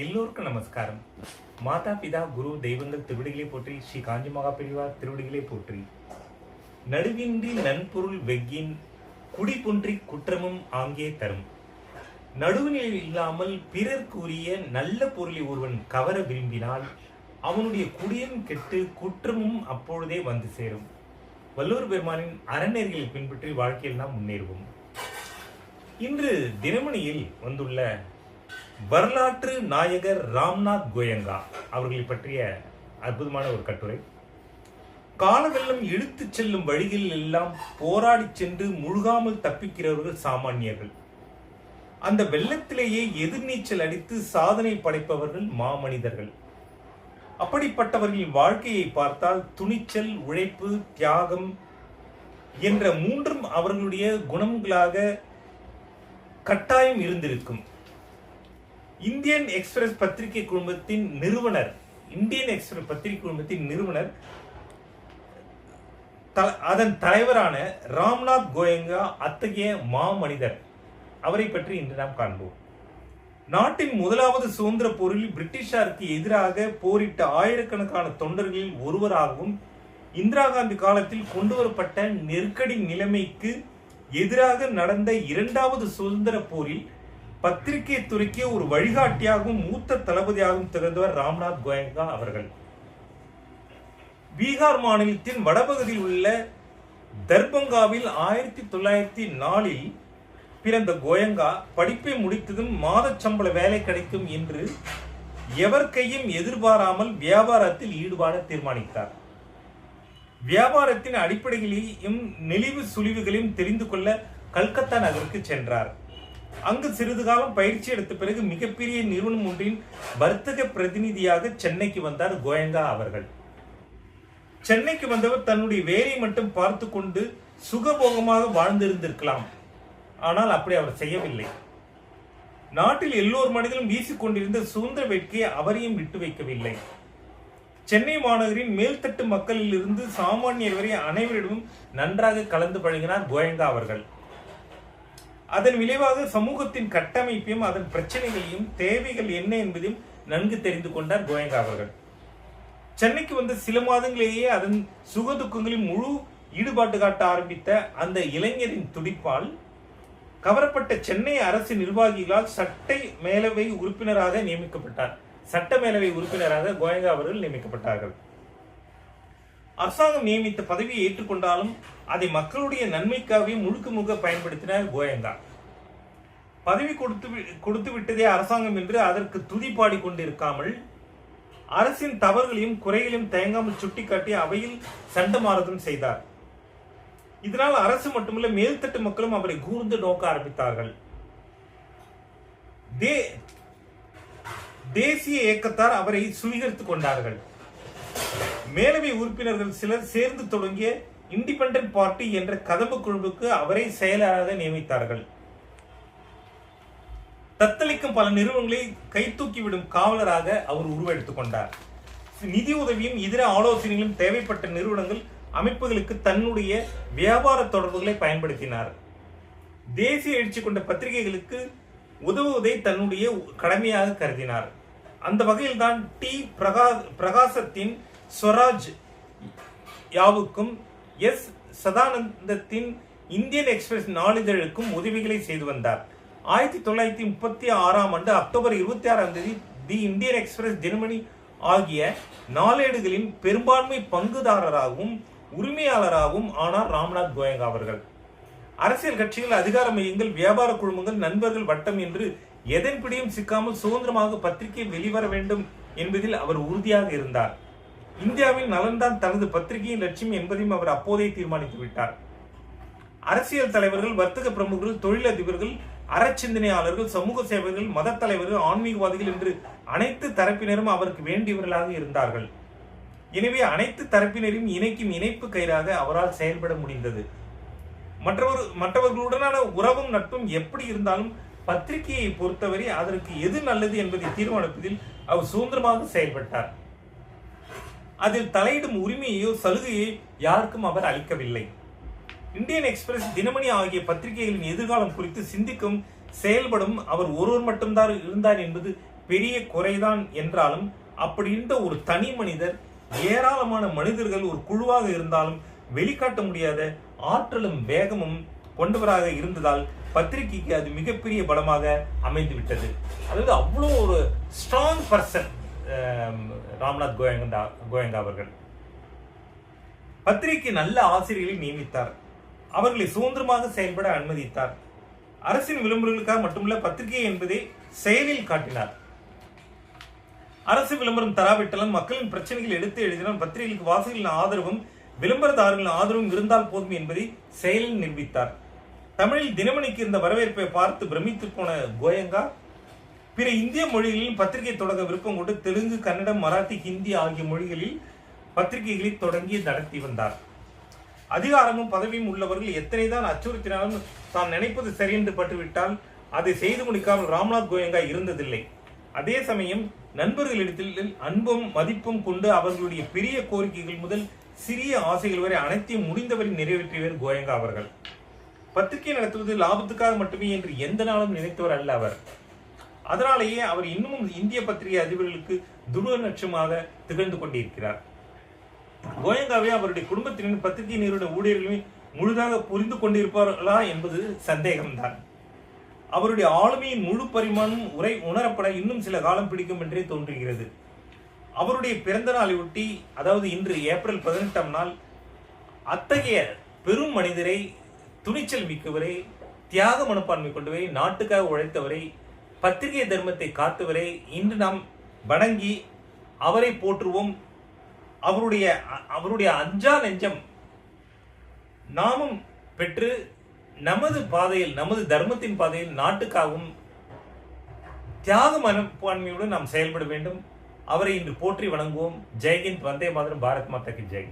எல்லோருக்கும் நமஸ்காரம். மாதா பிதா குரு தெய்வங்கள் திருவடிகளை போற்றி, ஸ்ரீ காஞ்சி மகா பெரியவார் திருவடிகளை போற்றி. நடுவின்றி நன்பொருள் வெக்கின் குடிபொன்றி குற்றமும் ஆங்கே தரும். நடுவுநிலை இல்லாமல் பிறர்க்கு உரிய நல்ல பொருளை ஒருவன் கவர விரும்பினால் அவனுடைய குடியும் கெட்டு குற்றமும் அப்பொழுதே வந்து சேரும். வல்லூர் பெருமானின் அறநெறிகளை பின்பற்றி வாழ்க்கையில் நாம் முன்னேறுவோம். இன்று தினமணியில் வந்துள்ள வரலாற்று நாயகர் ராம்நாத் கோயங்கா அவர்களை பற்றிய அற்புதமான ஒரு கட்டுரை. காலவெல்லம் இழுத்துச் செல்லும் வழிகளில் எல்லாம் போராடி சென்று முழுகாமல் தப்பிக்கிறவர்கள் சாமானியர்கள். அந்த வெள்ளத்திலேயே எதிர்நீச்சல் அடித்து சாதனை படைப்பவர்கள் மாமனிதர்கள். அப்படிப்பட்டவர்களின் வாழ்க்கையை பார்த்தால் துணிச்சல், உழைப்பு, தியாகம் என்ற மூன்றும் அவர்களுடைய குணங்களாக கட்டாயம் இருந்திருக்கும். இந்தியன் எக்ஸ்பிரஸ் பத்திரிகை குழுமத்தின் நிறுவனர் அதன் தலைவரான ராம்நாத் கோயங்கா அத்தகைய மாமனிதர். அவரை பற்றி இன்று நாம் காண்போம். நாட்டின் முதலாவது சுதந்திர போரில் பிரிட்டிஷாருக்கு எதிராக போரிட்ட ஆயிரக்கணக்கான தொண்டர்களில் ஒருவராகவும், இந்திரா காந்தி காலத்தில் கொண்டுவரப்பட்ட நெருக்கடி நிலைமைக்கு எதிராக நடந்த இரண்டாவது சுதந்திர போரில் பத்திரிகை துறைக்கு ஒரு வழிகாட்டியாகவும் மூத்த தளபதியாகவும் திகழ்ந்தவர் ராம்நாத் கோயங்கா அவர்கள். பீகார் மாநிலத்தின் வடபகுதியில் உள்ள தர்பங்காவில் 1904 பிறந்த கோயங்கா படிப்பை முடித்ததும் மாத சம்பள வேலை கிடைக்கும் என்று எவர் கையும் எதிர்பாராமல் வியாபாரத்தில் ஈடுபாட தீர்மானித்தார். வியாபாரத்தின் அடிப்படைகளையும் நெளிவு சுழிவுகளையும் தெரிந்து கொள்ள கல்கத்தா நகருக்கு சென்றார். அங்கு சிறிது காலம் பயிற்சி எடுத்த பிறகு மிகப்பெரிய நிறுவனம் ஒன்றின் வர்த்தக பிரதிநிதியாக சென்னைக்கு வந்தார் கோயங்கா அவர்கள். சென்னைக்கு வந்தவர் தன்னுடைய வேலையை மட்டும் பார்த்து கொண்டு சுகபோகமாக வாழ்ந்திருந்திருக்கலாம். ஆனால் அப்படி அவர் செய்யவில்லை. நாட்டில் எல்லோர் மனதிலும் வீசிக்கொண்டிருந்த சுதந்திர வேட்கையை அவரையும் விட்டு வைக்கவில்லை. சென்னை மாநகரின் மேல்தட்டு மக்களில் இருந்து சாமானியர் வரை அனைவரிடமும் நன்றாக கலந்து பழகினார் கோயங்கா அவர்கள். அதன் விளைவாக சமூகத்தின் கட்டமைப்பையும் அதன் பிரச்சனைகளையும் தேவைகள் என்ன என்பதையும் நன்கு தெரிந்து கொண்டார் கோயங்கா அவர்கள். சென்னைக்கு வந்த சில மாதங்களிலேயே அதன் சுகதுக்கங்களில் முழு ஈடுபாட்டு காட்ட ஆரம்பித்த அந்த இளைஞரின் துடிப்பால் கவரப்பட்ட சென்னை அரசு நிர்வாகிகளால் சட்ட மேலவை உறுப்பினராக கோயங்கா அவர்கள் நியமிக்கப்பட்டார்கள். அரசாங்கம் நியமித்த பதவியை ஏற்றுக்கொண்டாலும் அதை மக்களுடைய நன்மைக்காகவே முழுக்க பயன்படுத்தினார் கோயங்கா. பதவி கொடுத்து விட்டதே அரசாங்கம் என்று அதற்கு துதி பாடி கொண்டிருக்காமல் அரசின் தவறுகளையும் குறைகளையும் தயங்காமல் சுட்டிக்காட்டி அவையில் சண்டமாறுதலும் செய்தார். இதனால் அரசு மட்டுமல்ல, மேல்தட்டு மக்களும் அவரை கூர்ந்து நோக்க ஆரம்பித்தார்கள். தேசிய இயக்கத்தார் அவரை சுவீகரித்துக் கொண்டார்கள். மேலவை உறுப்பினர்கள் சிலர் சேர்ந்து தொடங்கிய இண்டிபெண்டன்ட் பார்ட்டி என்ற கதம்பு குழுவுக்கு அவரை செயலராக நியமித்தார்கள். தத்தளிக்கும் பல நிறுவனங்களை கைதூக்கிவிடும் காவலராக அவர் உருவெடுத்துக் கொண்டார். நிதி உதவியும் இதர ஆலோசனைகளும் தேவைப்பட்ட நிறுவனங்கள், அமைப்புகளுக்கு தன்னுடைய வியாபார தொடர்புகளை பயன்படுத்தினார். தேசிய எழுச்சி கொண்ட பத்திரிகைகளுக்கு உதவுவதை தன்னுடைய கடமையாக கருதினார். அந்த வகையில் தான் டி. பிரகாசத்தின் ஸ்வராஜ் யாவுக்கும், எஸ். சதானந்தத்தின் இந்தியன் எக்ஸ்பிரஸ் நாளிதழுக்கும் உதவிகளை செய்து வந்தார். 1936 October 26 the Indian express Dinamani ஆகிய நாளேடுகளின் பெரும்பான்மை பங்குதாரராகவும் உரிமையாளராகவும் ஆனார் ராம்நாத் கோயங்கா அவர்கள். அரசியல் கட்சிகள், அதிகார மையங்கள், வியாபார குழுமங்கள், நண்பர்கள் வட்டம் என்று எதன் பிடியும் சிக்காமல் சுதந்திரமாக பத்திரிகை வெளிவர வேண்டும் என்பதில் அவர் உறுதியாக இருந்தார். இந்தியாவின் நலன்தான் தனது பத்திரிகையின் லட்சியம் என்பதையும் அவர் அப்போதே தீர்மானித்து விட்டார். அரசியல் தலைவர்கள், வர்த்தக பிரமுகர்கள், தொழிலதிபர்கள், அறச்சிந்தனையாளர்கள், சமூக சேவகர்கள், மத தலைவர்கள், ஆன்மீகவாதிகள் என்று அனைத்து தரப்பினரும் அவருக்கு வேண்டியவர்களாக இருந்தார்கள். எனவே அனைத்து தரப்பினரையும் இணைக்கும் இணைப்பு கயிறாக அவரால் செயல்பட முடிந்தது. மற்றவர்களுடனான உறவும் நட்பும் எப்படி இருந்தாலும் பத்திரிகையை பொறுத்தவரை அதற்கு எது நல்லது என்பதை தீர்மானிப்பதில் அவர் சுதந்திரமாக செயல்பட்டார். அதில் தலையிடும் உரிமையோ சலுகையோ யாருக்கும் அவர் அளிக்கவில்லை. இந்தியன் எக்ஸ்பிரஸ், தினமணி ஆகிய பத்திரிகைகளின் எதிர்காலம் குறித்து சிந்திக்கும் செயல்படும் அவர் ஒருவர் மட்டும்தான் இருந்தார் என்பது பெரிய குறைதான் என்றாலும் அப்படி இருந்த ஒரு தனி மனிதர் ஏராளமான மனிதர்கள் ஒரு குழுவாக இருந்தாலும் வெளிக்காட்ட முடியாத ஆற்றலும் வேகமும் கொண்டவராக இருந்ததால் பத்திரிகைக்கு அது மிகப்பெரிய பலமாக அமைந்து விட்டது. அதாவது அவ்வளோ ஒரு ஸ்ட்ராங் பர்சன் ராம்நாத் கோயங்கா அவர்கள். பத்திரிகை நல்ல ஆசிரியர்களை நியமித்தார், அவர்களை சுதந்திரமாக செயல்பட அனுமதித்தார். அரசின் விளம்பரங்களுக்காக மட்டுமல்ல, பத்திரிகை என்பதை செயலில் காட்டினார். அரசு விளம்பரம் தராவிட்டாலும் மக்களின் பிரச்சனைகள் எடுத்து எழுதினால் பத்திரிகைகளுக்கு வாசகர்களின் ஆதரவும் விளம்பரதாரர்களின் ஆதரவும் இருந்தால் போதும் என்பதை செயலில் நிரூபித்தார். தமிழில் தினமணிக்கு இருந்த வரவேற்பை பார்த்து பிரமித்து போன கோயங்கா பிற இந்திய மொழிகளில் பத்திரிகை தொடங்க விருப்பம் கொண்டு தெலுங்கு, கன்னடம், மராத்தி, ஹிந்தி ஆகிய மொழிகளில் பத்திரிகைகளை தொடங்கி நடத்தி வந்தார். அதிகாரமும் பதவியும் உள்ளவர்கள் எத்தனைதான் அச்சுறுத்தினாலும் தான் நினைப்பது சரி என்று பட்டுவிட்டால் அதை செய்து முடிக்காமல் ராம்நாத் கோயங்கா இருந்ததில்லை. அதே சமயம் நண்பர்களிடத்தில் அன்பும் மதிப்பும் கொண்டு அவர்களுடைய பெரிய கோரிக்கைகள் முதல் சிறிய ஆசைகள் வரை அனைத்தையும் முடிந்தவரை நிறைவேற்றியவர் கோயங்கா அவர்கள். பத்திரிகை நடத்துவது லாபத்துக்காக மட்டுமே என்று எந்த நாளும் நினைத்தவர் அல்ல அவர். அதனாலேயே அவர் இன்னமும் இந்திய பத்திரிகை அதிபர்களுக்கு துருவநட்சமாக திகழ்ந்து கொண்டிருக்கிறார். கோயங்காவை அவருடைய குடும்பத்தினர் பத்திரிகை நிறுவன ஊழியர்களும் முழுதாக புரிந்து கொண்டிருப்பார்களா என்பது சந்தேகம்தான். அவருடைய ஆளுமையின் முழு பரிமாணம் உணரப்பட இன்னும் சில காலம் பிடிக்கும் என்றே தோன்றுகிறது. அவருடைய பிறந்த நாளை ஒட்டி, அதாவது இன்று ஏப்ரல் 18ஆம் நாள், அத்தகைய பெரும் மனிதரை, துணிச்சல் மிக்கவரை, தியாக மனப்பான்மை கொண்டவரை, நாட்டுக்காக உழைத்தவரை, பத்திரிகை தர்மத்தை காத்தவரை இன்று நாம் வணங்கி அவரை போற்றுவோம். அவருடைய அஞ்சா நெஞ்சம் நாமும் பெற்று நமது பாதையில், நமது தர்மத்தின் பாதையில் நாட்டுக்காகவும் தியாக மனப்பான்மையுடன் நாம் செயல்பட வேண்டும். அவரை இன்று போற்றி வணங்குவோம். ஜெய்ஹிந்த், வந்தே மாதரம், பாரத் மாதா கி ஜெய்.